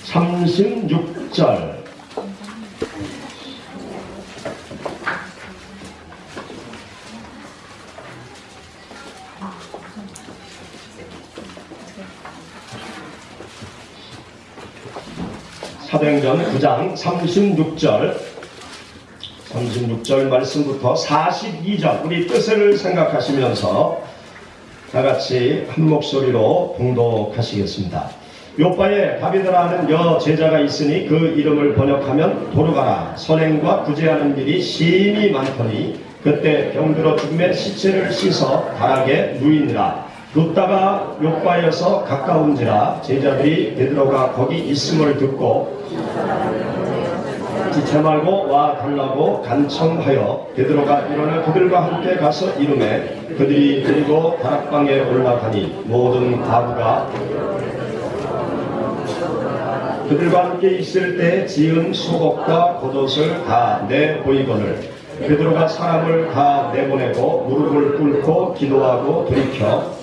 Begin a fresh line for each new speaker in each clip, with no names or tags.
36절 사도행전 9장 36절 말씀부터 42절 우리 뜻을 생각하시면서 다같이 한 목소리로 봉독하시겠습니다. 요바에 다비드라는 여 제자가 있으니 그 이름을 번역하면 도르가라. 선행과 구제하는 일이 심히 많더니 그때 병들어 죽음에 시체를 씻어 다락에 누이니라. 룻다가 요바에서 가까운지라 제자들이 베드로가 거기 있음을 듣고 지체 말고 와 달라고 간청하여 베드로가 일어나 그들과 함께 가서 이르매 그들이 데리고 다락방에 올라가니 모든 과부가 그들과 함께 있을 때 지은 속옷과 겉옷을 다 내보이거늘 베드로가 사람을 다 내보내고 무릎을 꿇고 기도하고 돌이켜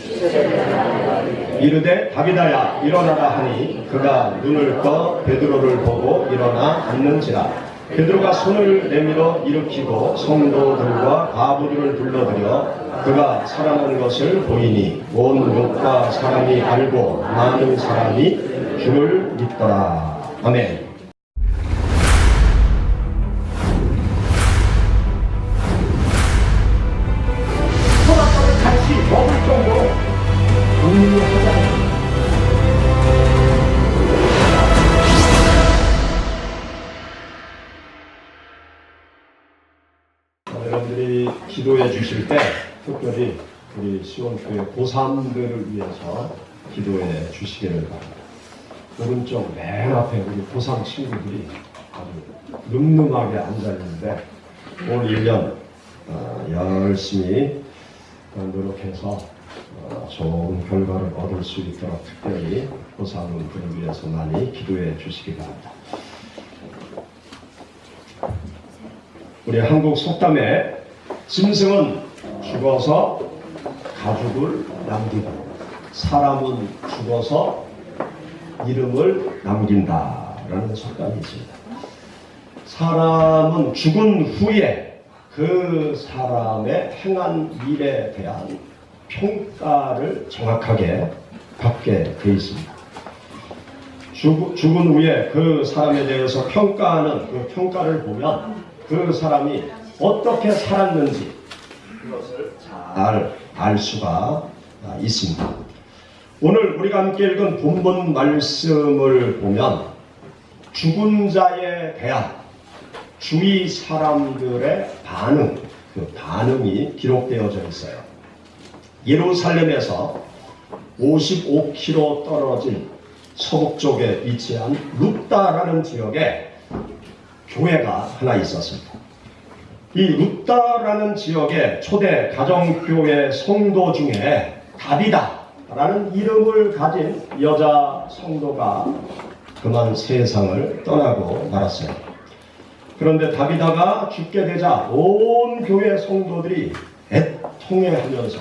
이르되 다비다야 일어나라 하니 그가 눈을 떠 베드로를 보고 일어나 앉는지라. 베드로가 손을 내밀어 일으키고 성도들과 과부들을 불러들여 그가 살아난 것을 보이니 온 요파 사람이 알고 많은 사람이 주를 믿더라. 아멘. 소각과를 같이 먹을 정도로 공유하자. 여러분들이 기도해 주실 때 특별히 우리 시원교회 고3들을 위해서 기도해 주시기를 바랍니다. 오른쪽 맨 앞에 우리 고3 친구들이 아주 늠름하게 앉아있는데 올 1년 열심히 노력해서 좋은 결과를 얻을 수 있도록 특별히 고3들을 위해서 많이 기도해 주시기 바랍니다. 우리 한국 속담에 짐승은 죽어서 가죽을 남기고 사람은 죽어서 이름을 남긴다라는 속담이 있습니다. 사람은 죽은 후에 그 사람의 행한 일에 대한 평가를 정확하게 받게 되어 있습니다. 죽은 후에 그 사람에 대해서 평가하는 그 평가를 보면 그 사람이 어떻게 살았는지 그것을 잘 알 수가 있습니다. 오늘 우리가 함께 읽은 본문 말씀을 보면 죽은 자에 대한 주위 사람들의 반응, 그 반응이 기록되어져 있어요. 예루살렘에서 55km 떨어진 서북 쪽에 위치한 룻다라는 지역에 교회가 하나 있었습니다. 이 룻다라는 지역의 초대 가정교회 성도 중에 다비다라는 이름을 가진 여자 성도가 그만 세상을 떠나고 말았어요. 그런데 다비다가 죽게 되자 온 교회 성도들이 애통해하면서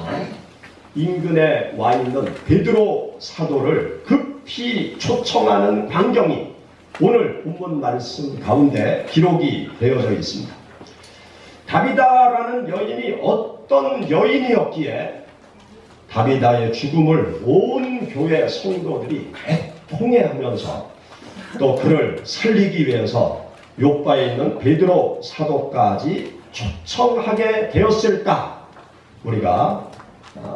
인근에 와 있는 베드로 사도를 급히 초청하는 광경이 오늘 본문 말씀 가운데 기록이 되어져 있습니다. 다비다라는 여인이 어떤 여인이었기에 다비다의 죽음을 온 교회 성도들이 애통해하면서 또 그를 살리기 위해서 요바에 있는 베드로 사도까지 초청하게 되었을까? 우리가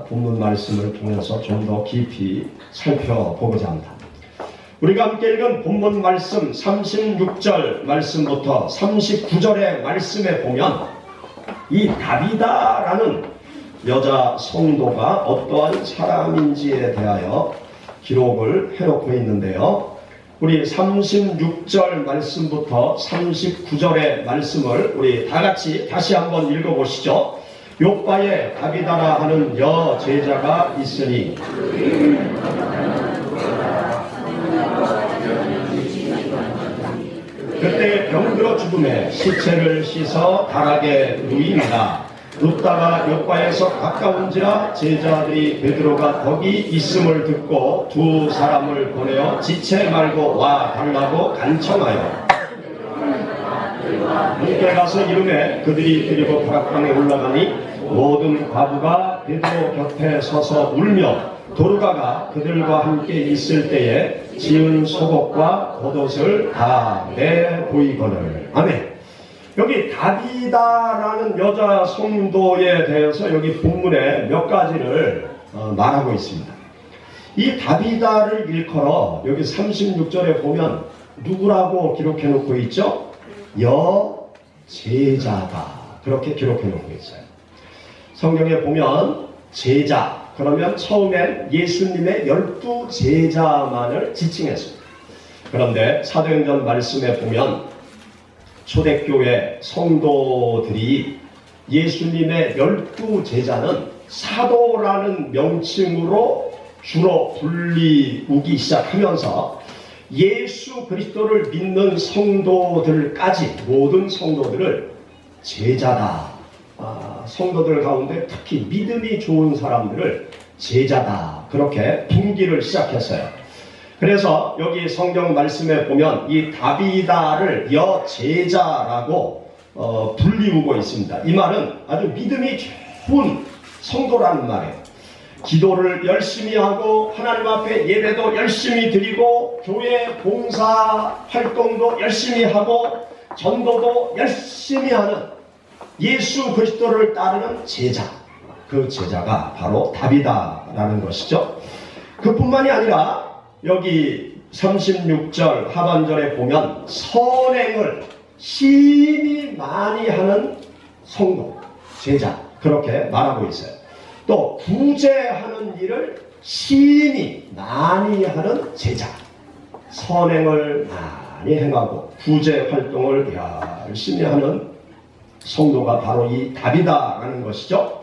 본문 말씀을 통해서 좀 더 깊이 살펴보고자 합니다. 우리가 함께 읽은 본문 말씀 36절 말씀부터 39절의 말씀에 보면 이 다비다라는 여자 성도가 어떠한 사람인지에 대하여 기록을 해놓고 있는데요. 우리 36절 말씀부터 39절의 말씀을 우리 다같이 다시 한번 읽어보시죠. 요바에 다비다라 하는 여 제자가 있으니 그때 병들어 죽음에 시체를 씻어 다락에 누이니라. 룻다가 옆바에서 가까운지라 제자들이 베드로가 거기 있음을 듣고 두 사람을 보내어 지체 말고 와 달라고 간청하여 함께 가서 이름에 그들이 드리고 바락방에 올라가니 모든 과부가 베드로 곁에 서서 울며 도르가가 그들과 함께 있을 때에 지은 속옷과 겉옷을 다 내보이거늘. 아멘. 여기 다비다라는 여자 성도에 대해서 여기 본문에 몇 가지를 말하고 있습니다. 이 다비다를 일컬어 여기 36절에 보면 누구라고 기록해 놓고 있죠? 여제자다. 그렇게 기록해 놓고 있어요. 성경에 보면 제자, 그러면 처음엔 예수님의 12제자만을 지칭했습니다. 그런데 사도행전 말씀에 보면 초대교회 성도들이 예수님의 12제자는 사도라는 명칭으로 주로 불리우기 시작하면서 예수 그리스도를 믿는 성도들까지 모든 성도들을 제자다. 성도들 가운데 특히 믿음이 좋은 사람들을 제자다. 그렇게 부르기를 시작했어요. 그래서 여기 성경 말씀에 보면 이 다비다를 여제자라고 불리우고 있습니다. 이 말은 아주 믿음이 좋은 성도라는 말이에요. 기도를 열심히 하고 하나님 앞에 예배도 열심히 드리고 교회 봉사 활동도 열심히 하고 전도도 열심히 하는 예수 그리스도를 따르는 제자. 그 제자가 바로 다비다라는 것이죠. 그뿐만이 아니라 여기 36절 하반절에 보면 선행을 심히 많이 하는 성도, 제자, 그렇게 말하고 있어요. 또 구제하는 일을 심히 많이 하는 제자, 선행을 많이 행하고 구제 활동을 열심히 하는 성도가 바로 이 다비다라는 것이죠.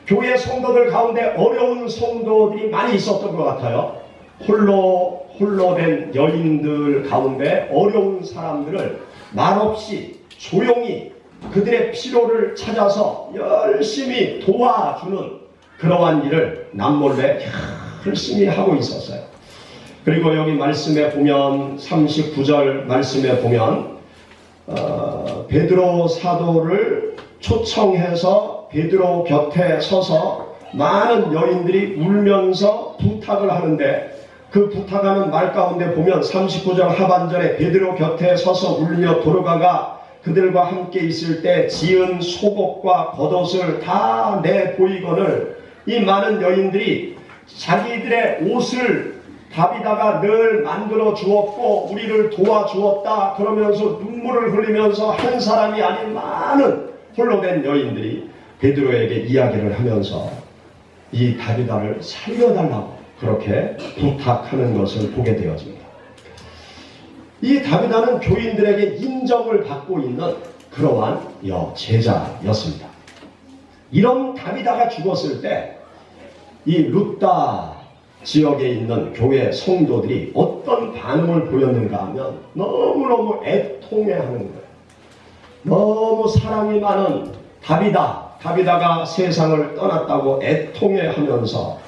교회 성도들 가운데 어려운 성도들이 많이 있었던 것 같아요. 홀로 된 여인들 가운데 어려운 사람들을 말없이 조용히 그들의 필요를 찾아서 열심히 도와주는 그러한 일을 남몰래 열심히 하고 있었어요. 그리고 여기 말씀에 보면 39절 말씀에 보면 베드로 사도를 초청해서 베드로 곁에 서서 많은 여인들이 울면서 부탁을 하는데 그 부탁하는 말 가운데 보면 39절 하반절에 베드로 곁에 서서 울며 도르가가 그들과 함께 있을 때 지은 속옷과 겉옷을 다 내보이거늘. 이 많은 여인들이 자기들의 옷을 다비다가 늘 만들어 주었고 우리를 도와주었다 그러면서 눈물을 흘리면서 한 사람이 아닌 많은 홀로 된 여인들이 베드로에게 이야기를 하면서 이 다비다를 살려달라고 그렇게 부탁하는 것을 보게 되어집니다. 이 다비다는 교인들에게 인정을 받고 있는 그러한 여제자였습니다. 이런 다비다가 죽었을 때 이 룻다 지역에 있는 교회 성도들이 어떤 반응을 보였는가 하면 너무너무 애통해하는 거예요. 너무 사랑이 많은 다비다가 세상을 떠났다고 애통해하면서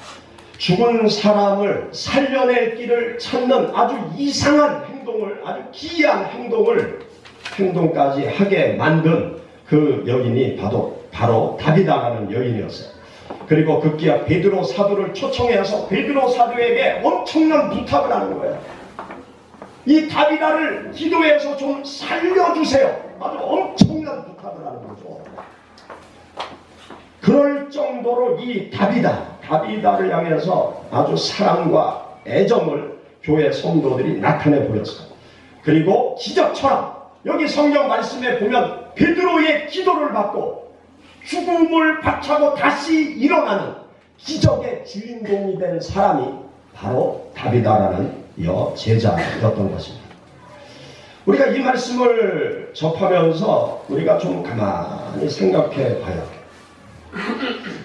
죽은 사람을 살려낼 길을 찾는 아주 이상한 행동을, 아주 기이한 행동까지 하게 만든 그 여인이 바로 다비다라는 여인이었어요. 그리고 급기야 베드로 사도를 초청해서 베드로 사도에게 엄청난 부탁을 하는 거예요. 이 다비다를 기도해서 좀 살려주세요. 아주 엄청난 부탁을 하는 거죠. 그럴 정도로 이 다비다를 향해서 아주 사랑과 애정을 교회 성도들이 나타내 보였어요. 그리고 기적처럼 여기 성경 말씀에 보면 베드로의 기도를 받고 죽음을 박차고 다시 일어나는 기적의 주인공이 된 사람이 바로 다비다라는 여제자였던 것입니다. 우리가 이 말씀을 접하면서 우리가 좀 가만히 생각해 봐야 해요.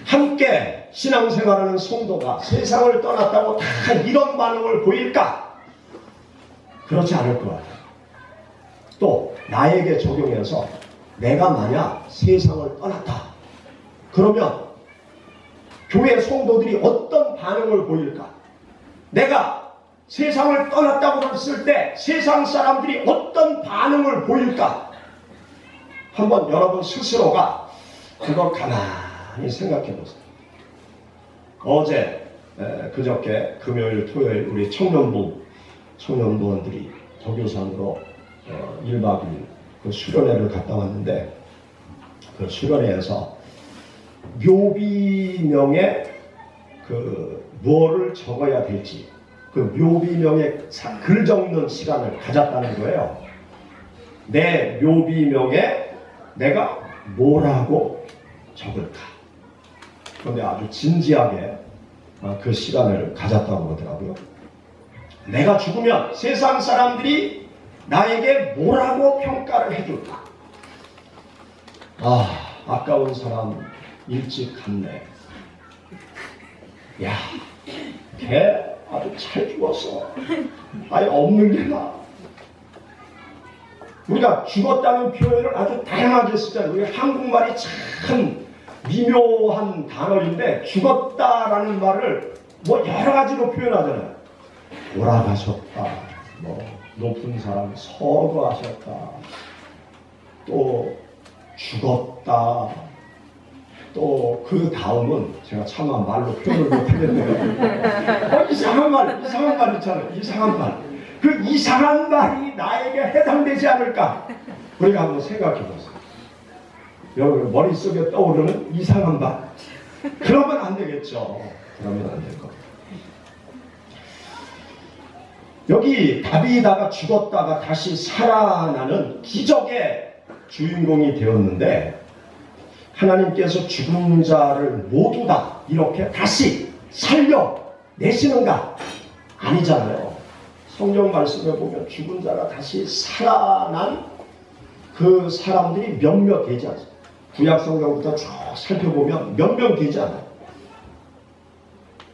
함께 신앙생활하는 성도가 세상을 떠났다고 다 이런 반응을 보일까? 그렇지 않을 것 같아요. 또 나에게 적용해서 내가 만약 세상을 떠났다 그러면 교회 성도들이 어떤 반응을 보일까? 내가 세상을 떠났다고 했을 때 세상 사람들이 어떤 반응을 보일까? 한번 여러분 스스로가 그걸 가만히 생각해 보세요. 어제 그저께 금요일 토요일 우리 청년부원들이 도교산으로 1박 2일 그 수련회를 갔다 왔는데, 그 수련회에서 묘비명에 그 무엇을 적어야 될지 그 묘비명에 글 적는 시간을 가졌다는 거예요. 내 묘비명에 내가 뭐라고 적을까? 그런데 아주 진지하게 그 시간을 가졌다고 하더라고요. 내가 죽으면 세상 사람들이 나에게 뭐라고 평가를 해줄까? 아까운 사람 일찍 갔네. 야, 걔 아주 잘 죽었어. 아예 없는 게 나아. 우리가 죽었다는 표현을 아주 다양하게 쓰잖아요. 우리 한국말이 참 미묘한 단어인데, 죽었다라는 말을 뭐 여러 가지로 표현하잖아요. 돌아가셨다, 뭐 높은 사람 서거하셨다, 또 죽었다, 또 그 다음은 제가 차마 말로 표현을 못하겠네요. 이상한 말 있잖아요. 이상한 말. 그 이상한 말이 나에게 해당되지 않을까? 우리가 한번 생각해 보세요. 여러분 머릿속에 떠오르는 이상한 말. 그러면 안 되겠죠. 그러면 안 될 겁니다. 여기 다비다가 죽었다가 다시 살아나는 기적의 주인공이 되었는데, 하나님께서 죽은 자를 모두 다 이렇게 다시 살려내시는가? 아니잖아요. 성경 말씀에 보면 죽은 자가 다시 살아난 그 사람들이 몇몇 되지 않습니다. 구약 성경부터 쭉 살펴보면 몇 명 되지 않아요.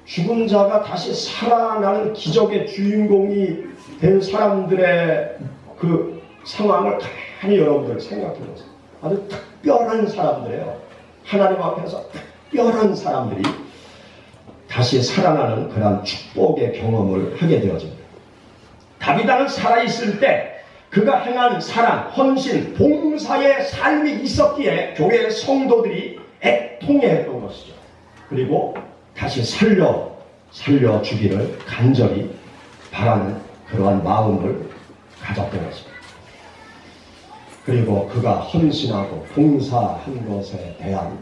죽은 자가 다시 살아나는 기적의 주인공이 된 사람들의 그 상황을 가만히 여러분들 생각해 보세요. 아주 특별한 사람들이에요. 하나님 앞에서 특별한 사람들이 다시 살아나는 그런 축복의 경험을 하게 되어집니다. 다비다는 살아있을 때 그가 행한 사랑, 헌신, 봉사의 삶이 있었기에 교회 성도들이 애통해했던 것이죠. 그리고 다시 살려주기를 간절히 바라는 그러한 마음을 가졌던 것입니다. 그리고 그가 헌신하고 봉사한 것에 대한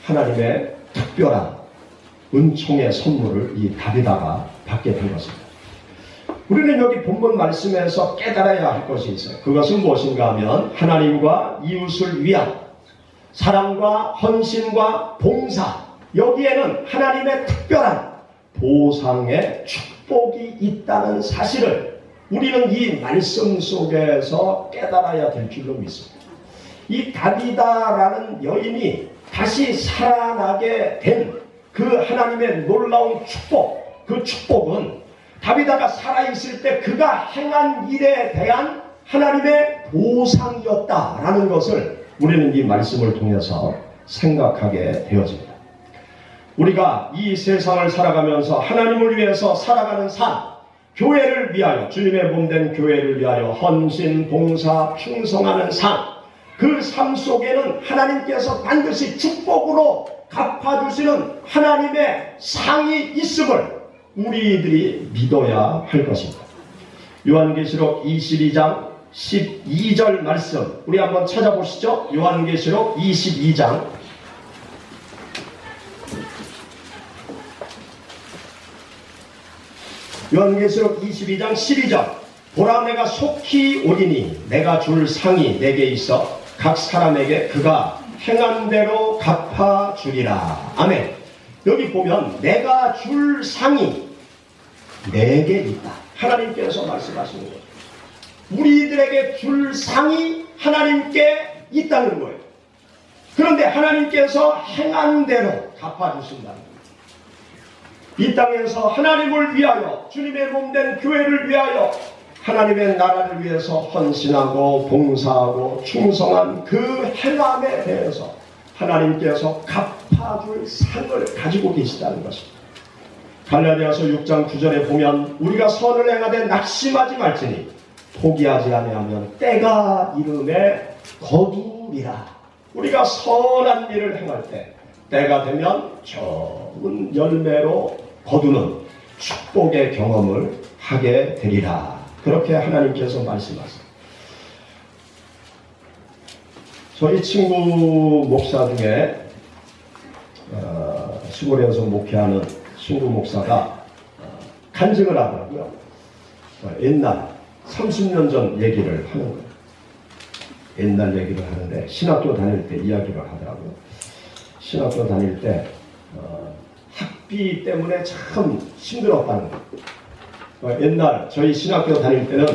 하나님의 특별한 은총의 선물을 이 다비다가 받게 된 것입니다. 우리는 여기 본문 말씀에서 깨달아야 할 것이 있어요. 그것은 무엇인가 하면 하나님과 이웃을 위한 사랑과 헌신과 봉사, 여기에는 하나님의 특별한 보상의 축복이 있다는 사실을 우리는 이 말씀 속에서 깨달아야 될 줄로 믿습니다. 이 다비다라는 여인이 다시 살아나게 된 그 하나님의 놀라운 축복, 그 축복은 다비다가 살아있을 때 그가 행한 일에 대한 하나님의 보상이었다라는 것을 우리는 이 말씀을 통해서 생각하게 되어집니다. 우리가 이 세상을 살아가면서 하나님을 위해서 살아가는 삶, 교회를 위하여, 주님의 몸된 교회를 위하여 헌신, 봉사, 충성하는 삶, 그 삶 속에는 하나님께서 반드시 축복으로 갚아주시는 하나님의 상이 있음을 우리들이 믿어야 할 것입니다. 요한계시록 22장 12절 말씀 우리 한번 찾아보시죠. 요한계시록 22장 요한계시록 22장 12절 보라 내가 속히 오리니 내가 줄 상이 내게 있어 각 사람에게 그가 행한 대로 갚아주리라. 아멘. 여기 보면 내가 줄 상이 내게 있다. 하나님께서 말씀하시는 거예요. 우리들에게 줄 상이 하나님께 있다는 거예요. 그런데 하나님께서 행한 대로 갚아주신다는 거예요. 이 땅에서 하나님을 위하여, 주님의 몸된 교회를 위하여, 하나님의 나라를 위해서 헌신하고 봉사하고 충성한 그 행함에 대해서 하나님께서 갚아줄 상을 가지고 계시다는 것입니다. 갈라디아서 6장 9절에 보면 우리가 선을 행하되 낙심하지 말지니 포기하지 아니하면 때가 이름에 거두리라. 우리가 선한 일을 행할 때 때가 되면 좋은 열매로 거두는 축복의 경험을 하게 되리라. 그렇게 하나님께서 말씀하십니다. 저희 친구 목사 중에 시골에서 목회하는 친구 목사가 간증을 하더라고요. 옛날 30년 전 얘기를 하는 거예요. 옛날 얘기를 하는데 신학교 다닐 때 이야기를 하더라고요. 신학교 다닐 때 학비 때문에 참 힘들었다는 거예요. 옛날 저희 신학교 다닐 때는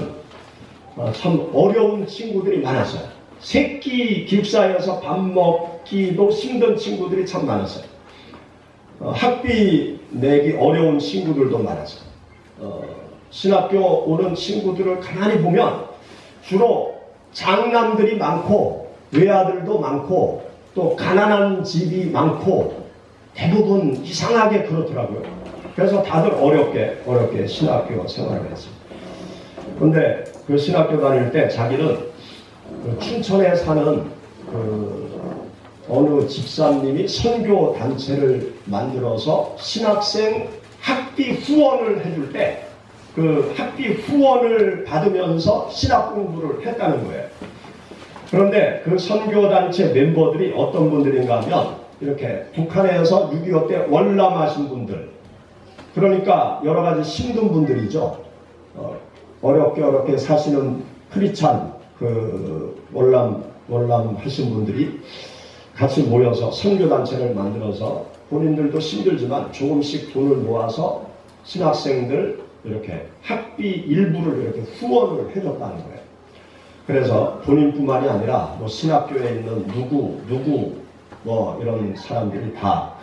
참 어려운 친구들이 많았어요. 새끼 기숙사에서 밥 먹기도 힘든 친구들이 참 많았어요. 학비 내기 어려운 친구들도 많았어요. 신학교 오는 친구들을 가만히 보면 주로 장남들이 많고 외아들도 많고 또 가난한 집이 많고 대부분 이상하게 그렇더라고요. 그래서 다들 어렵게 신학교 생활을 했습니다. 그런데 그 신학교 다닐 때 자기는 그 춘천에 사는 어느 집사님이 선교 단체를 만들어서 신학생 학비 후원을 해줄 때 그 학비 후원을 받으면서 신학 공부를 했다는 거예요. 그런데 그 선교 단체 멤버들이 어떤 분들인가 하면 이렇게 북한에서 6.25 때 월남하신 분들, 그러니까 여러 가지 힘든 분들이죠. 어렵게 사시는 크리스찬 월남 하신 분들이 같이 모여서 선교단체를 만들어서 본인들도 힘들지만 조금씩 돈을 모아서 신학생들 이렇게 학비 일부를 이렇게 후원을 해줬다는 거예요. 그래서 본인뿐만이 아니라 뭐 신학교에 있는 누구 뭐 이런 사람들이 다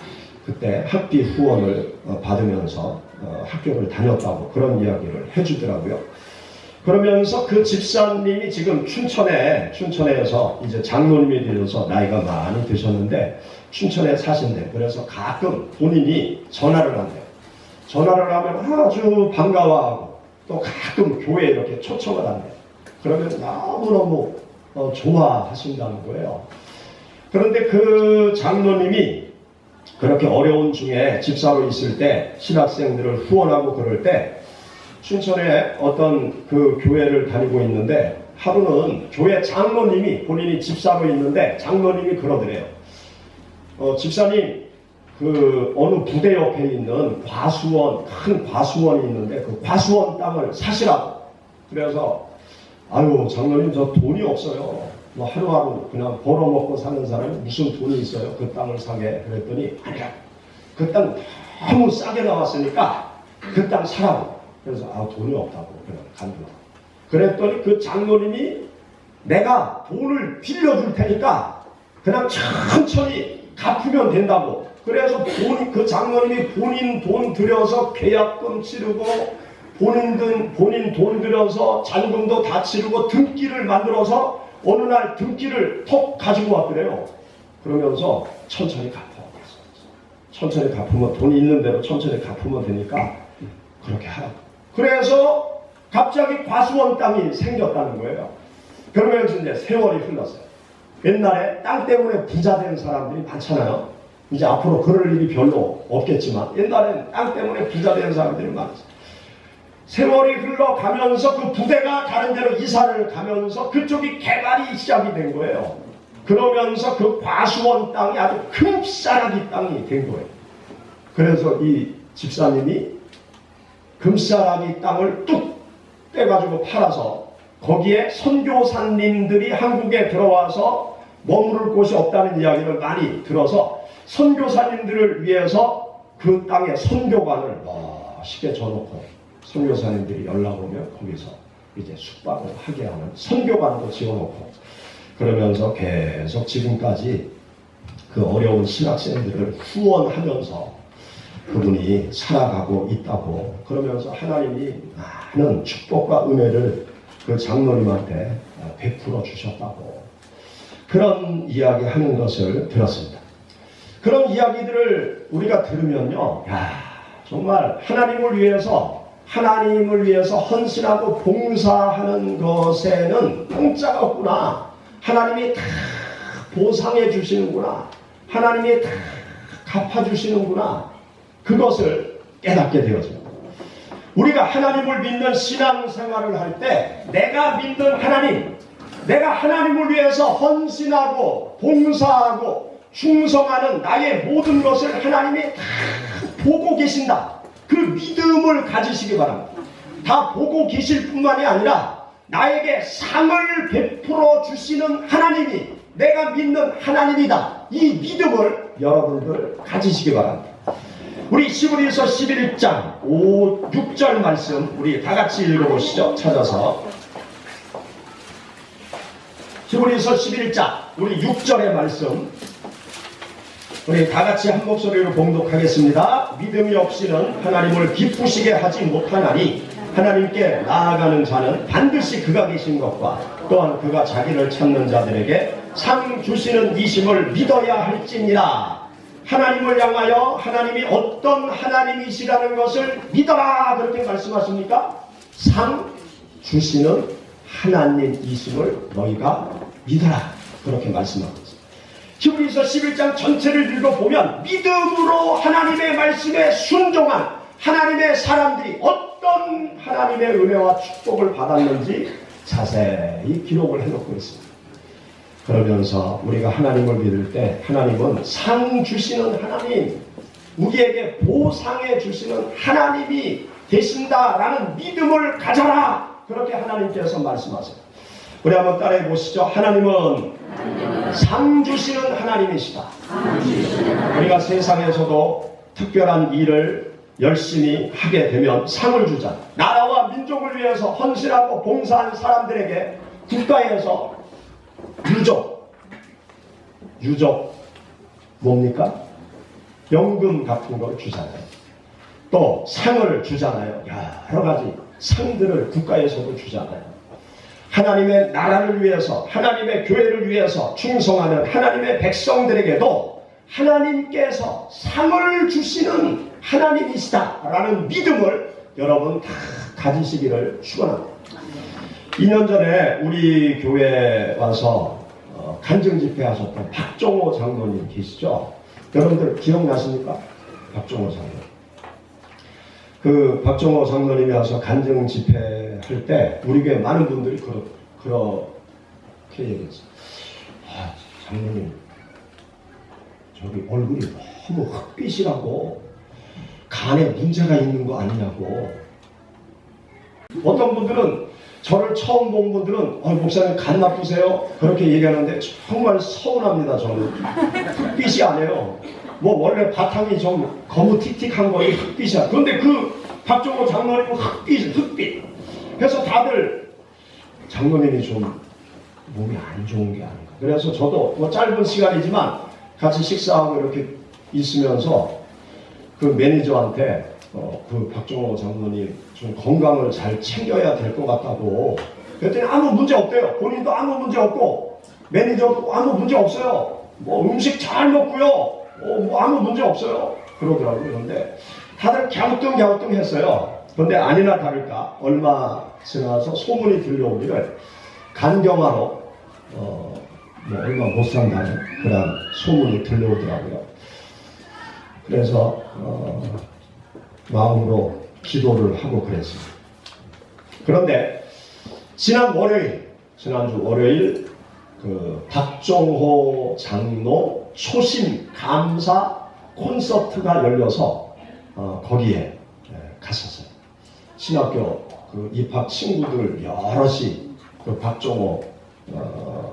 그때 학비 후원을 받으면서 학교를 다녔다고 그런 이야기를 해주더라고요. 그러면서 그 집사님이 지금 춘천에서 이제 장로님이 되어서 나이가 많이 드셨는데 춘천에 사신대. 그래서 가끔 본인이 전화를 한대요. 전화를 하면 아주 반가워하고 또 가끔 교회에 이렇게 초청을 한대요. 그러면 너무너무 좋아하신다는 거예요. 그런데 그 장로님이 그렇게 어려운 중에 집사로 있을 때 신학생들을 후원하고 그럴 때 춘천에 어떤 그 교회를 다니고 있는데 하루는 교회 장로님이 본인이 집사로 있는데 장로님이 그러더래요. 집사님 그 어느 부대 옆에 있는 큰 과수원이 있는데 그 과수원 땅을 사시라고. 그래서 아유 장로님 저 돈이 없어요. 뭐 하루하루 그냥 벌어먹고 사는 사람이 무슨 돈이 있어요 그 땅을 사게. 그랬더니 아니야 그 땅 너무 싸게 나왔으니까 그 땅 사라고. 그래서 돈이 없다고 그냥 간두라고. 그랬더니 그 장로님이 내가 돈을 빌려줄 테니까 그냥 천천히 갚으면 된다고. 그래서 그 장로님이 본인 돈 들여서 계약금 치르고 본인 돈 들여서 잔금도 다 치르고 등기를 만들어서 어느 날 등기를 톡 가지고 왔더래요. 그러면서 천천히 갚아. 천천히 갚으면 돈이 있는 대로 천천히 갚으면 되니까 그렇게 하라고. 그래서 갑자기 과수원 땅이 생겼다는 거예요. 그러면서 이제 세월이 흘렀어요. 옛날에 땅 때문에 부자 된 사람들이 많잖아요. 이제 앞으로 그럴 일이 별로 없겠지만 옛날엔 땅 때문에 부자 된 사람들이 많았어요. 세월이 흘러가면서 그 부대가 다른 데로 이사를 가면서 그쪽이 개발이 시작이 된 거예요. 그러면서 그 과수원 땅이 아주 금싸라기 땅이 된 거예요. 그래서 이 집사님이 금싸라기 땅을 뚝 떼가지고 팔아서 거기에 선교사님들이 한국에 들어와서 머무를 곳이 없다는 이야기를 많이 들어서 선교사님들을 위해서 그 땅에 선교관을 멋있게 줘놓고 선교사님들이 연락 오면 거기서 이제 숙박을 하게 하는 선교관도 지어놓고 그러면서 계속 지금까지 그 어려운 신학생들을 후원하면서 그분이 살아가고 있다고. 그러면서 하나님이 많은 축복과 은혜를 그 장로님한테 베풀어 주셨다고. 그런 이야기 하는 것을 들었습니다. 그런 이야기들을 우리가 들으면요, 야, 정말 하나님을 위해서 헌신하고 봉사하는 것에는 공짜가 없구나. 하나님이 다 보상해 주시는구나. 하나님이 다 갚아주시는구나. 그것을 깨닫게 되어집니다. 우리가 하나님을 믿는 신앙생활을 할 때 내가 믿는 하나님, 내가 하나님을 위해서 헌신하고 봉사하고 충성하는 나의 모든 것을 하나님이 다 보고 계신다. 그 믿음을 가지시기 바랍니다. 다 보고 계실 뿐만이 아니라 나에게 상을 베풀어 주시는 하나님이 내가 믿는 하나님이다. 이 믿음을 여러분들 가지시기 바랍니다. 우리 히브리서 11장 6절 말씀 우리 다 같이 읽어보시죠. 찾아서 히브리서 11장 우리 6절의 말씀 우리 다 같이 한 목소리로 봉독하겠습니다. 믿음이 없이는 하나님을 기쁘시게 하지 못하나니 하나님께 나아가는 자는 반드시 그가 계신 것과 또한 그가 자기를 찾는 자들에게 상 주시는 이심을 믿어야 할지니라. 하나님을 향하여 하나님이 어떤 하나님이시라는 것을 믿어라. 그렇게 말씀하십니까? 상 주시는 하나님이심을 너희가 믿어라. 그렇게 말씀하고 있습니다. 히브리서 11장 전체를 읽어보면 믿음으로 하나님의 말씀에 순종한 하나님의 사람들이 어떤 하나님의 은혜와 축복을 받았는지 자세히 기록을 해놓고 있습니다. 그러면서 우리가 하나님을 믿을 때 하나님은 상 주시는 하나님, 우리에게 보상해 주시는 하나님이 되신다라는 믿음을 가져라. 그렇게 하나님께서 말씀하세요. 우리 한번 따라해 보시죠. 하나님은 상 주시는 하나님이시다. 우리가 세상에서도 특별한 일을 열심히 하게 되면 상을 주자. 나라와 민족을 위해서 헌신하고 봉사한 사람들에게 국가에서 유족 뭡니까? 연금 같은 걸 주잖아요. 또 상을 주잖아요. 여러 가지 상들을 국가에서도 주잖아요. 하나님의 나라를 위해서 하나님의 교회를 위해서 충성하는 하나님의 백성들에게도 하나님께서 상을 주시는 하나님이시다라는 믿음을 여러분 다 가지시기를 축원합니다. 2년 전에 우리 교회에 와서 간증 집회 하셨던 박종호 장로님 계시죠? 여러분들 기억나십니까? 박종호 장로. 그 박종호 장로님이 와서 간증 집회 할 때 우리 교회 많은 분들이 그렇게 얘기했어요. 아, 장로님 저기 얼굴이 너무 흑빛이라고 간에 문제가 있는 거 아니냐고. 어떤 분들은 저를 처음 본 분들은 목사님 간 나쁘세요? 그렇게 얘기하는데 정말 서운합니다. 저는 흑빛이 아니에요. 뭐 원래 바탕이 좀 거무틱틱한 거에 흑빛이야. 그런데 그 박종호 장로님은 흑빛. 그래서 다들 장로님이 좀 몸이 안 좋은 게 아닌가. 그래서 저도 뭐 짧은 시간이지만 같이 식사하고 이렇게 있으면서 그 매니저한테 그 박종호 장로님 좀 건강을 잘 챙겨야 될 것 같다고. 그랬더니 아무 문제 없대요. 본인도 아무 문제 없고 매니저도 아무 문제 없어요. 뭐 음식 잘 먹고요. 뭐 아무 문제 없어요. 그러더라고요. 그런데 다들 갸우뚱했어요. 그런데 아니나 다를까 얼마 지나서 소문이 들려오기를 간경화로 뭐 얼마 못 산다는 그런 소문이 들려오더라고요. 그래서 마음으로 기도를 하고 그랬습니다. 그런데 지난주 월요일 그 박종호 장로 초심 감사 콘서트가 열려서 거기에 갔었어요. 신학교 그 입학 친구들 여럿이 그 박종호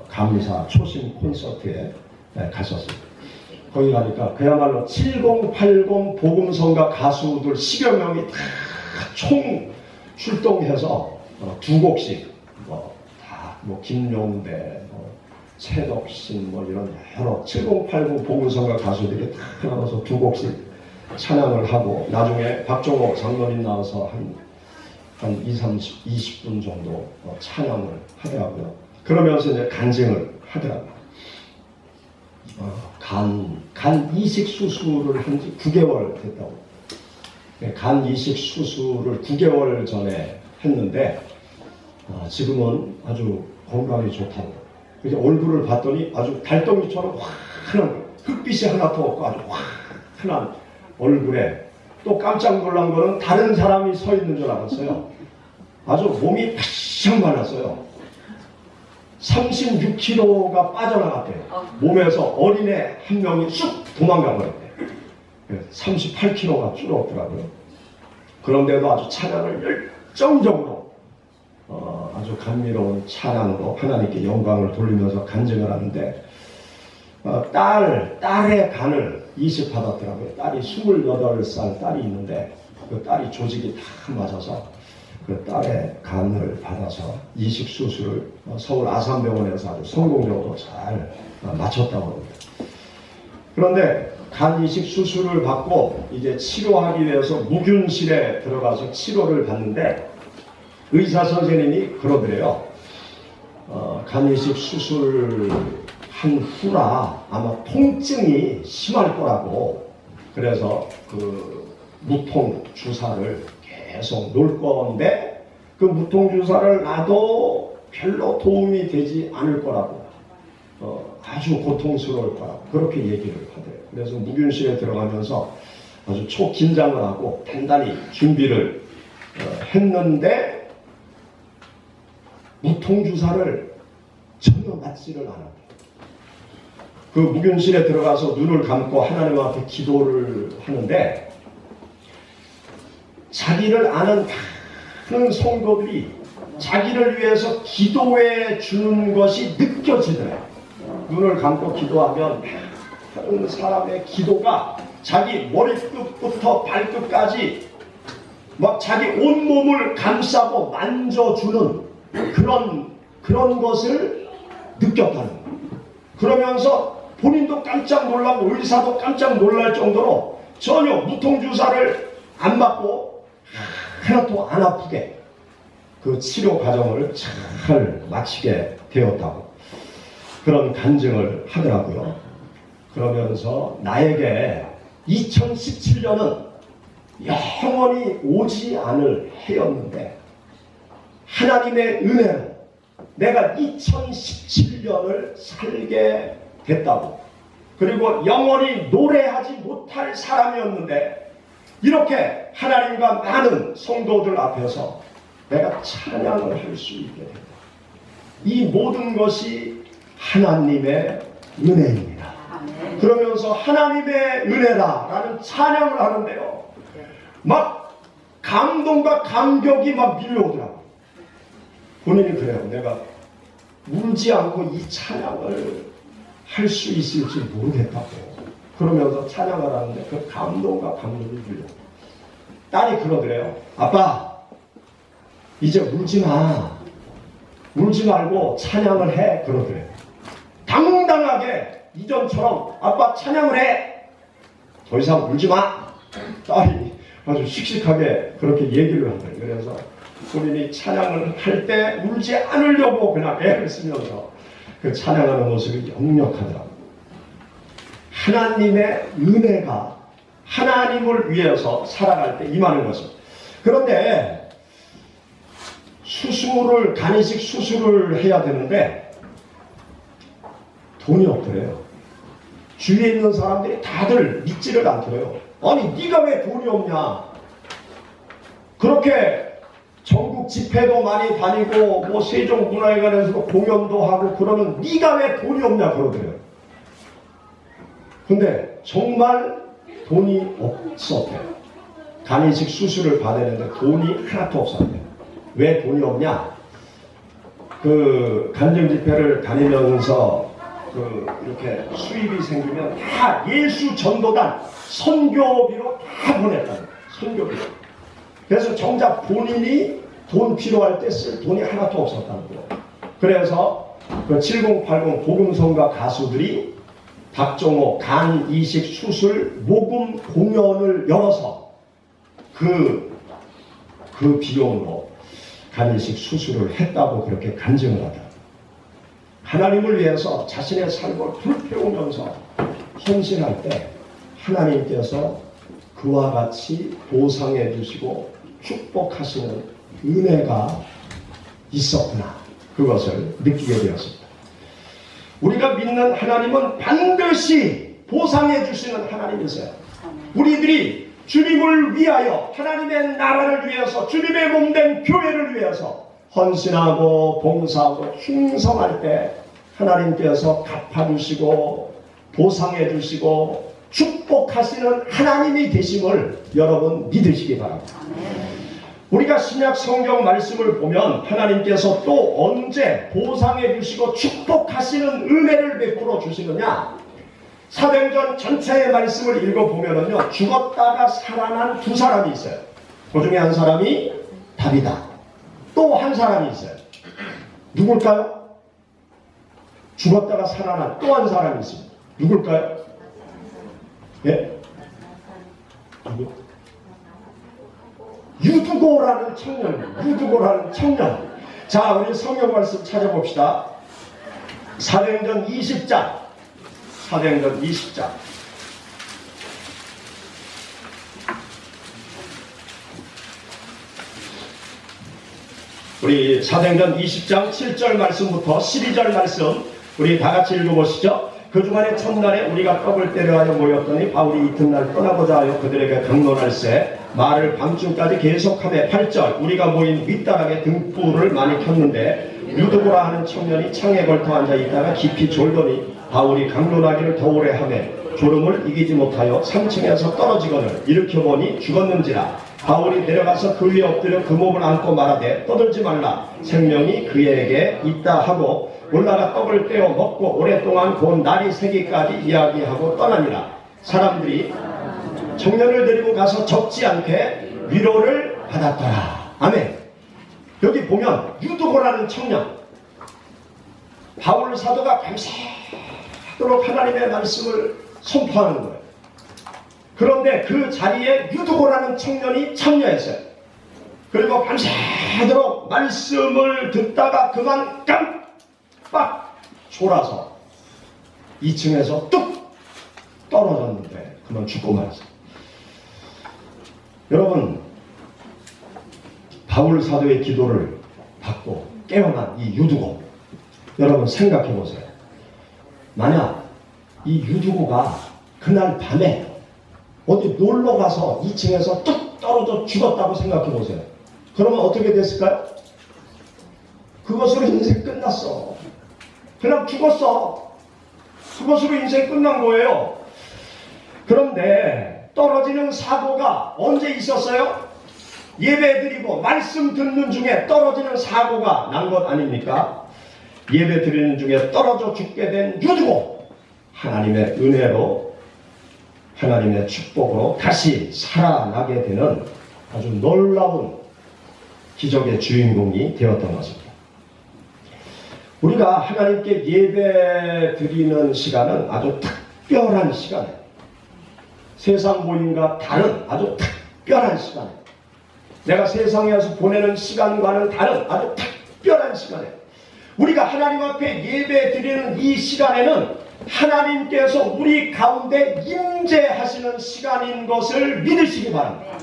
감사 초심 콘서트에 갔었어요. 거기 가니까 그야말로 7080 복음성가 가수들 10여 명이 다 총 출동해서 두 곡씩 김용배, 최덕신 이런 여러 7080 복음성가 가수들이 다 나와서 두 곡씩 찬양을 하고 나중에 박종호 장로님 나와서 한 20분 정도 찬양을 하더라고요. 그러면서 이제 간증을 하더라고요. 간 이식 수술을 한 지 9개월 됐다고. 간 이식 수술을 9개월 전에 했는데 지금은 아주 건강이 좋다고. 이제 얼굴을 봤더니 아주 달덩이처럼 환한 흑빛이 하나도 없고 아주 환한 얼굴에, 또 깜짝 놀란 거는 다른 사람이 서 있는 줄 알았어요. 아주 몸이 바싹 말랐어요. 36kg가 빠져나갔대요. 몸에서 어린애 한 명이 쑥 도망가 버렸대요. 38kg가 줄었더라고요. 그런데도 아주 찬양을 열정적으로 아주 감미로운 찬양으로 하나님께 영광을 돌리면서 간증을 하는데, 딸의 간을 이식받았더라고요. 딸이 28살 딸이 있는데 그 딸이 조직이 다 맞아서 그 딸의 간을 받아서 이식 수술을 서울 아산병원에서 아주 성공적으로 잘 마쳤다고 합니다. 그런데 간 이식 수술을 받고 이제 치료하기 위해서 무균실에 들어가서 치료를 받는데 의사 선생님이 그러더래요. 간 이식 수술 한 후라 아마 통증이 심할 거라고, 그래서 그 무통 주사를 계속 놓을 건데 그 무통 주사를 놔도 별로 도움이 되지 않을 거라고, 아주 고통스러울 거라고 그렇게 얘기를 하대요. 그래서 무균실에 들어가면서 아주 초긴장을 하고 단단히 준비를 했는데 무통 주사를 전혀 맞지를 않았대요. 그 무균실에 들어가서 눈을 감고 하나님 앞에 기도를 하는데 자기를 아는 많은 성도들이 자기를 위해서 기도해 주는 것이 느껴지더래요. 눈을 감고 기도하면 다른 사람의 기도가 자기 머리끝부터 발끝까지 막 자기 온몸을 감싸고 만져주는 그런 것을 느꼈다는 거예요. 그러면서 본인도 깜짝 놀라고 의사도 깜짝 놀랄 정도로 전혀 무통주사를 안 받고 하나도 안 아프게 그 치료 과정을 잘 마치게 되었다고 그런 간증을 하더라고요. 그러면서 나에게 2017년은 영원히 오지 않을 해였는데 하나님의 은혜로 내가 2017년을 살게 됐다고, 그리고 영원히 노래하지 못할 사람이었는데 이렇게 하나님과 많은 성도들 앞에서 내가 찬양을 할 수 있게 된다. 이 모든 것이 하나님의 은혜입니다. 그러면서 하나님의 은혜다라는 찬양을 하는데요, 막 감동과 감격이 막 밀려오더라고요. 본인이 그래요. 내가 울지 않고 이 찬양을 할 수 있을지 모르겠다고 그러면서 찬양을 하는데 그 감동과 감동이 밀려. 딸이 그러더래요. 아빠, 이제 울지 마. 울지 말고 찬양을 해. 그러더래요. 당당하게 이전처럼 아빠 찬양을 해. 더 이상 울지 마. 딸이 아주 씩씩하게 그렇게 얘기를 한대요. 그래서 본인이 찬양을 할 때 울지 않으려고 그냥 애를 쓰면서 그 찬양하는 모습이 역력하더라고요. 하나님의 은혜가 하나님을 위해서 살아갈 때 임하는 것입니다. 그런데 수술을, 간이식 수술을 해야 되는데 돈이 없더래요. 주위에 있는 사람들이 다들 믿지를 않더래요. 아니 네가 왜 돈이 없냐. 그렇게 전국 집회도 많이 다니고 뭐 세종문화회관에서도 공연도 하고 그러는 네가 왜 돈이 없냐 그러더래요. 근데 정말 돈이 없었대요. 간이식 수술을 받았는데 돈이 하나도 없었대요. 왜 돈이 없냐? 그 간증 집회를 다니면서 이렇게 수입이 생기면 다 예수 전도단 선교비로 다 보냈다는 거예요. 선교비로. 그래서 정작 본인이 돈 필요할 때 쓸 돈이 하나도 없었다는 거예요. 그래서 그 7080 복음성가 가수들이 박정호 간 이식 수술 모금 공연을 열어서 그 비용으로 간 이식 수술을 했다고 그렇게 간증을 하더라고요. 하나님을 위해서 자신의 삶을 불태우면서 헌신할 때 하나님께서 그와 같이 보상해 주시고 축복하시는 은혜가 있었구나. 그것을 느끼게 되었습니다. 우리가 믿는 하나님은 반드시 보상해 주시는 하나님이세요. 우리들이 주님을 위하여, 하나님의 나라를 위해서, 주님의 몸된 교회를 위해서 헌신하고 봉사하고 충성할 때 하나님께서 갚아주시고 보상해 주시고 축복하시는 하나님이 되심을 여러분 믿으시기 바랍니다. 우리가 신약 성경 말씀을 보면 하나님께서 또 언제 보상해 주시고 축복하시는 은혜를 베풀어 주시느냐, 사도행전 전체의 말씀을 읽어보면요, 죽었다가 살아난 두 사람이 있어요. 그 중에 한 사람이 다비다. 또 한 사람이 있어요. 누굴까요? 죽었다가 살아난 또 한 사람이 있습니다. 누굴까요? 예? 누구? 유두고라는 청년. 유두고라는 청년. 자, 우리 성경 말씀 찾아봅시다. 사도행전 20장. 사도행전 20장. 우리 사도행전 20장 7절 말씀부터 12절 말씀 우리 다같이 읽어보시죠. 그 주간의 첫날에 우리가 떡을 때려하여 모였더니 바울이 이튿날 떠나고자 하여 그들에게 강론할세 말을 밤중까지 계속하며 8절 우리가 모인 윗다락에 등불을 많이 켰는데 유두고라 하는 청년이 창에 걸터 앉아 있다가 깊이 졸더니 바울이 강론하기를 더 오래 하며 졸음을 이기지 못하여 3층에서 떨어지거늘 일으켜보니 죽었는지라. 바울이 내려가서 그 위에 엎드려 그 몸을 안고 말하되 떠들지 말라 생명이 그에게 있다 하고 올라가 떡을 떼어 먹고 오랫동안 곧 날이 새기까지 이야기하고 떠나니라. 사람들이 청년을 데리고 가서 적지 않게 위로를 받았더라. 아멘. 여기 보면 유두고라는 청년, 바울 사도가 밤새도록 하나님의 말씀을 선포하는 거예요. 그런데 그 자리에 유두고라는 청년이 참여했어요. 그리고 밤새도록 말씀을 듣다가 그만 깜빡 졸아서 2층에서 뚝 떨어졌는데 그만 죽고 말았어요. 여러분, 바울 사도의 기도를 받고 깨어난 이 유두고, 여러분 생각해 보세요. 만약 이 유두고가 그날 밤에 어디 놀러 가서 2층에서 뚝 떨어져 죽었다고 생각해 보세요. 그러면 어떻게 됐을까요? 그것으로 인생 끝났어. 그냥 죽었어. 그것으로 인생 끝난 거예요. 그런데 떨어지는 사고가 언제 있었어요? 예배 드리고 말씀 듣는 중에 떨어지는 사고가 난 것 아닙니까? 예배 드리는 중에 떨어져 죽게 된 유두고, 하나님의 은혜로, 하나님의 축복으로 다시 살아나게 되는 아주 놀라운 기적의 주인공이 되었던 것입니다. 우리가 하나님께 예배 드리는 시간은 아주 특별한 시간이에요. 세상 모임과 다른 아주 특별한 시간이에요. 내가 세상에서 보내는 시간과는 다른 아주 특별한 시간이에요. 우리가 하나님 앞에 예배 드리는 이 시간에는 하나님께서 우리 가운데 임재하시는 시간인 것을 믿으시기 바랍니다.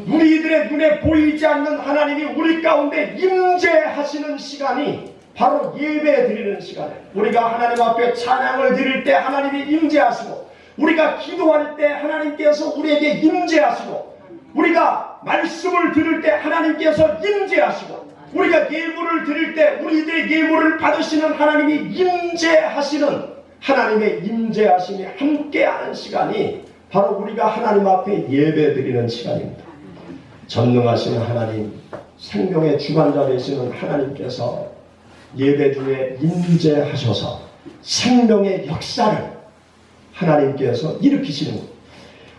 우리들의 눈에 보이지 않는 하나님이 우리 가운데 임재하시는 시간이 바로 예배 드리는 시간이에요. 우리가 하나님 앞에 찬양을 드릴 때 하나님이 임재하시고, 우리가 기도할 때 하나님께서 우리에게 임재하시고, 우리가 말씀을 들을 때 하나님께서 임재하시고, 우리가 예물을 드릴 때 우리들의 예물을 받으시는 하나님이 임재하시는, 하나님의 임재하심이 함께하는 시간이 바로 우리가 하나님 앞에 예배 드리는 시간입니다. 전능하신 하나님, 생명의 주관자 되시는 하나님께서 예배 중에 임재하셔서 생명의 역사를 하나님께서 일으키시는 것.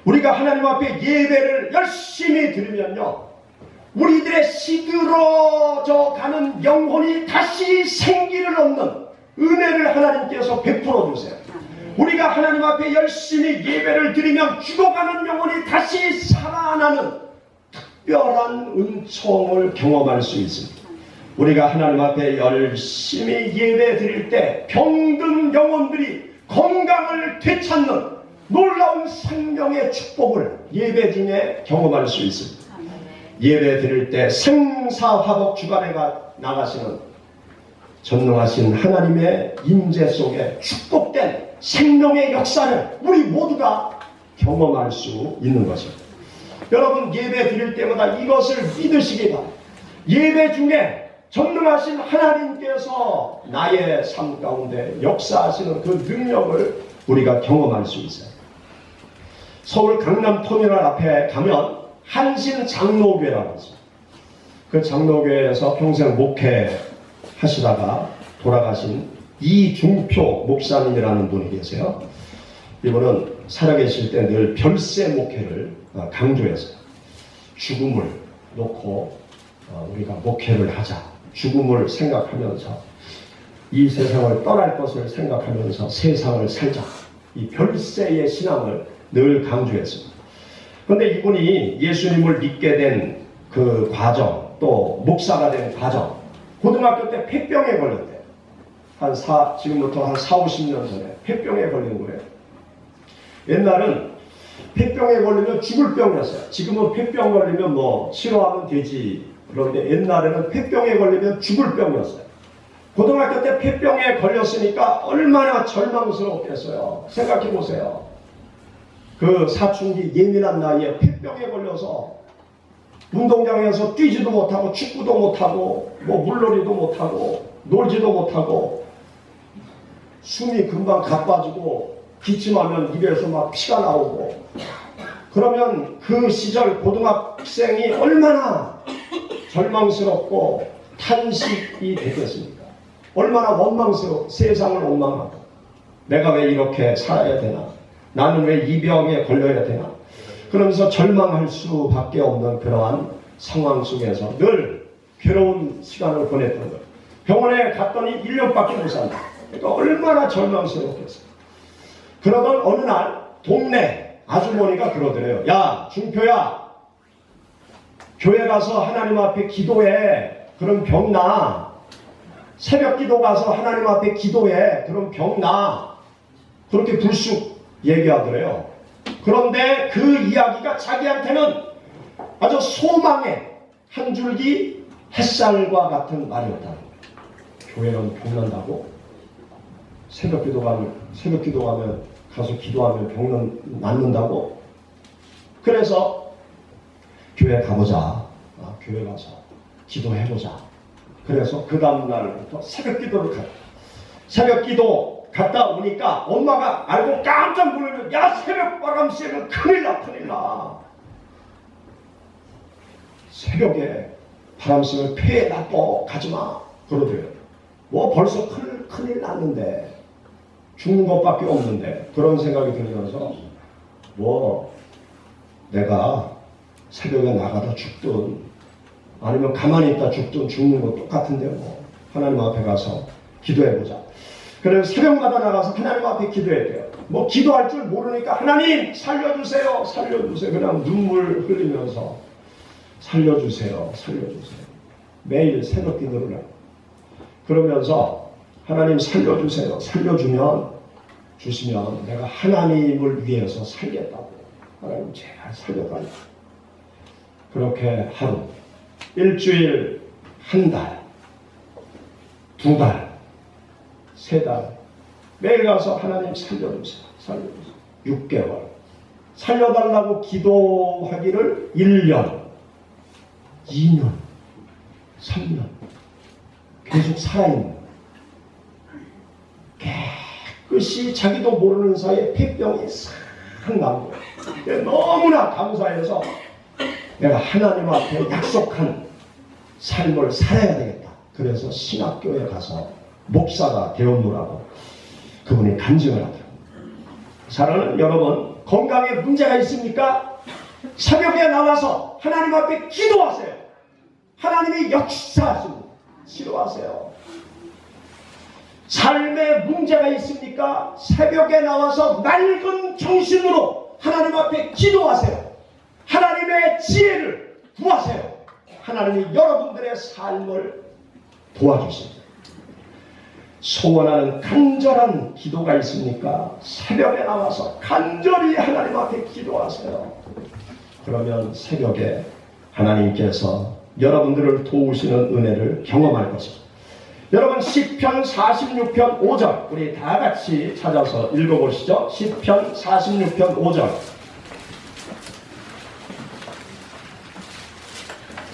우리가 하나님 앞에 예배를 열심히 드리면요, 우리들의 시들어져 가는 영혼이 다시 생기를 얻는 은혜를 하나님께서 베풀어 주세요. 우리가 하나님 앞에 열심히 예배를 드리면 죽어가는 영혼이 다시 살아나는 특별한 은총을 경험할 수 있습니다. 우리가 하나님 앞에 열심히 예배 드릴 때 병든 영혼들이 건강을 되찾는 놀라운 생명의 축복을 예배 중에 경험할 수 있습니다. 예배 드릴 때 생사화복 주간에 나가시는 전능하신 하나님의 임재 속에 축복된 생명의 역사를 우리 모두가 경험할 수 있는 것입니다. 여러분, 예배 드릴 때마다 이것을 믿으시기 바랍니다. 예배 중에 전능하신 하나님께서 나의 삶 가운데 역사하시는 그 능력을 우리가 경험할 수 있어요. 서울 강남 터미널 앞에 가면 한신 장로교회라고 있어요. 그 장로교회에서 평생 목회하시다가 돌아가신 이중표 목사님이라는 분이 계세요. 이분은 살아계실 때 늘 별세 목회를 강조했어요. 죽음을 놓고 우리가 목회를 하자. 죽음을 생각하면서 이 세상을 떠날 것을 생각하면서 세상을 살자. 이 별세의 신앙을 늘 강조했습니다. 그런데 이분이 예수님을 믿게 된 그 과정, 또 목사가 된 과정, 고등학교 때 폐병에 걸렸대요. 지금부터 한 4, 50년 전에 폐병에 걸린 거예요. 옛날은 폐병에 걸리면 죽을 병이었어요. 지금은 폐병 걸리면 치료하면 되지. 그런데 옛날에는 폐병에 걸리면 죽을 병이었어요. 고등학교 때 폐병에 걸렸으니까 얼마나 절망스럽겠어요. 생각해 보세요. 그 사춘기 예민한 나이에 폐병에 걸려서 운동장에서 뛰지도 못하고 축구도 못하고 물놀이도 못하고 놀지도 못하고 숨이 금방 가빠지고 기침하면 입에서 막 피가 나오고, 그러면 그 시절 고등학생이 얼마나 절망스럽고 탄식이 되겠습니까? 얼마나 원망스러워. 세상을 원망하고 내가 왜 이렇게 살아야 되나, 나는 왜 이 병에 걸려야 되나, 그러면서 절망할 수밖에 없는 그러한 상황 속에서 늘 괴로운 시간을 보냈던 거예요. 병원에 갔더니 1년밖에 못 산다. 그러니까 얼마나 절망스럽겠어요. 그러던 어느 날 동네 아주머니가 그러더래요. 야, 중표야, 교회 가서 하나님 앞에 기도해. 그럼 병 나. 새벽 기도 가서 하나님 앞에 기도해. 그럼 병 나. 그렇게 불쑥 얘기하더래요. 그런데 그 이야기가 자기한테는 아주 소망의 한 줄기 햇살과 같은 말이었다. 교회는 병난다고? 새벽 기도 가면 가서 기도하면 병 낫는다고? 그래서 교회 가보자. 교회 가서 기도해보자. 그래서 그 다음날부터 새벽 기도를 갔다. 새벽 기도 갔다 오니까 엄마가 알고 깜짝 놀라면, 야, 새벽 바람 쐬면 큰일 나, 큰일 나. 새벽에 바람 쐬면 폐에 나빠, 가지마. 그러더래요. 벌써 큰일 났는데, 죽는 것밖에 없는데, 그런 생각이 들면서 내가 새벽에 나가다 죽든 아니면 가만히 있다 죽든 죽는 거 똑같은데 하나님 앞에 가서 기도해보자. 그래서 새벽마다 나가서 하나님 앞에 기도했대요. 기도할 줄 모르니까 하나님 살려주세요, 살려주세요. 그냥 눈물 흘리면서 살려주세요, 살려주세요. 매일 새벽 기도를 해요. 그러면서 하나님 살려주세요, 주시면 내가 하나님을 위해서 살겠다고. 하나님 제발 살려달라. 그렇게 하루, 일주일, 한 달, 2달, 3달 매일 가서 하나님 살려주세요, 살려주세요. 6개월 살려달라고 기도하기를 1년, 2년, 3년 계속 살아있는, 깨끗이 자기도 모르는 사이에 폐병이 싹 나온 거예요. 너무나 감사해서 내가 하나님 앞에 약속한 삶을 살아야 되겠다. 그래서 신학교에 가서 목사가 되었노라고 그분이 간증을 하더라고요. 사랑하는 여러분, 건강에 문제가 있습니까? 새벽에 나와서 하나님 앞에 기도하세요. 하나님이 역사하십니다. 기도하세요. 삶에 문제가 있습니까? 새벽에 나와서 맑은 정신으로 하나님 앞에 기도하세요. 하나님의 지혜를 구하세요. 하나님이 여러분들의 삶을 도와주십니다. 소원하는 간절한 기도가 있습니까? 새벽에 나와서 간절히 하나님 앞에 기도하세요. 그러면 새벽에 하나님께서 여러분들을 도우시는 은혜를 경험할 것입니다. 여러분 시편 46편 5절 우리 다 같이 찾아서 읽어보시죠. 시편 46편 5절.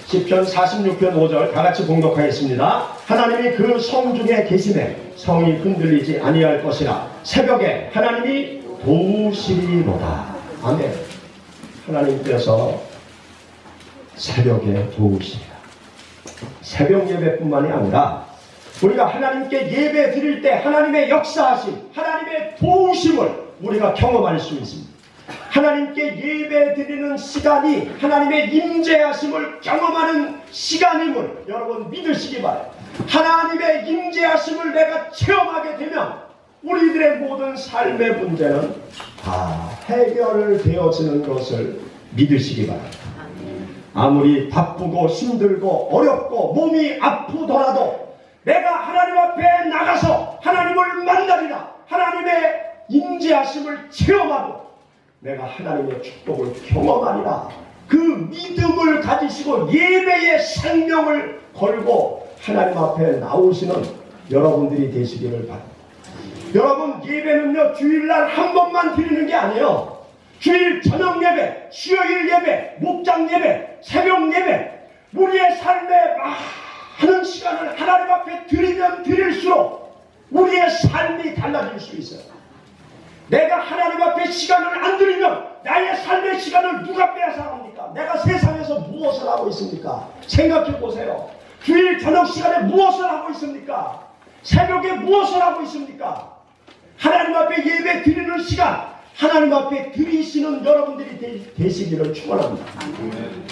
시편 46편 5절 다 같이 봉독하겠습니다. 하나님이 그 성중에 계시매 성이 흔들리지 아니할 것이라 새벽에 하나님이 도우시리로다. 아멘. 하나님께서 새벽에 도우시리라. 새벽 예배뿐만이 아니라 우리가 하나님께 예배 드릴 때 하나님의 역사하심, 하나님의 도우심을 우리가 경험할 수 있습니다. 하나님께 예배 드리는 시간이 하나님의 임재하심을 경험하는 시간임을 여러분 믿으시기 바랍니다. 하나님의 임재하심을 내가 체험하게 되면 우리들의 모든 삶의 문제는 다 해결되어지는 것을 믿으시기 바랍니다. 아무리 바쁘고 힘들고 어렵고 몸이 아프더라도 내가 하나님 앞에 나가서 하나님을 만나리라. 하나님의 임재하심을 체험하고 내가 하나님의 축복을 경험하리라. 그 믿음을 가지시고 예배의 생명을 걸고 하나님 앞에 나오시는 여러분들이 되시기를 바랍니다. 여러분 예배는요 주일날 한 번만 드리는 게 아니에요. 주일 저녁 예배, 수요일 예배, 목장 예배, 새벽 예배, 우리의 삶에 많은 시간을 하나님 앞에 드리면 드릴수록 우리의 삶이 달라질 수 있어요. 내가 하나님 앞에 시간을 안 드리면 나의 삶의 시간을 누가 빼앗아갑니까? 내가 세상에서 무엇을 하고 있습니까? 생각해 보세요. 주일 저녁 시간에 무엇을 하고 있습니까? 새벽에 무엇을 하고 있습니까? 하나님 앞에 예배 드리는 시간, 하나님 앞에 드리시는 여러분들이 되시기를 축원합니다.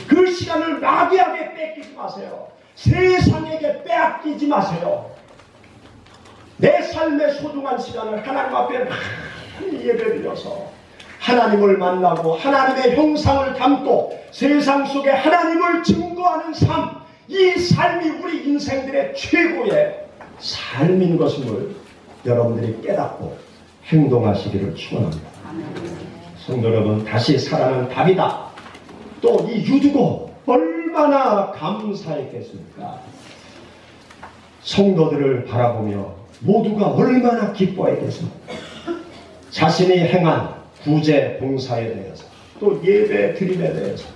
그 시간을 마귀에게 뺏기지 마세요. 세상에게 빼앗기지 마세요. 내 삶의 소중한 시간을 하나님 앞에 많이 예배드려서 하나님을 만나고 하나님의 형상을 담고 세상 속에 하나님을 증거하는 삶, 이 삶이 우리 인생들의 최고의 삶인 것임을 여러분들이 깨닫고 행동하시기를 축원합니다. 성도 여러분, 다시 살아난 다비다. 또 이 유두고 얼마나 감사했겠습니까? 성도들을 바라보며 모두가 얼마나 기뻐했겠습니까? 자신이 행한 구제 봉사에 대해서 또 예배 드림에 대해서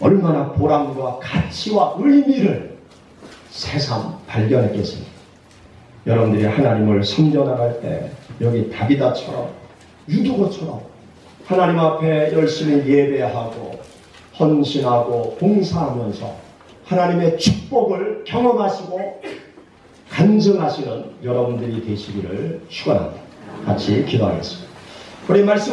얼마나 보람과 가치와 의미를 새삼 발견했겠습니까? 여러분들이 하나님을 섬겨나갈 때 여기 다비다처럼 유두고처럼 하나님 앞에 열심히 예배하고 헌신하고 봉사하면서 하나님의 축복을 경험하시고 간증하시는 여러분들이 되시기를 축원합니다. 같이 기도하겠습니다. 우리 말씀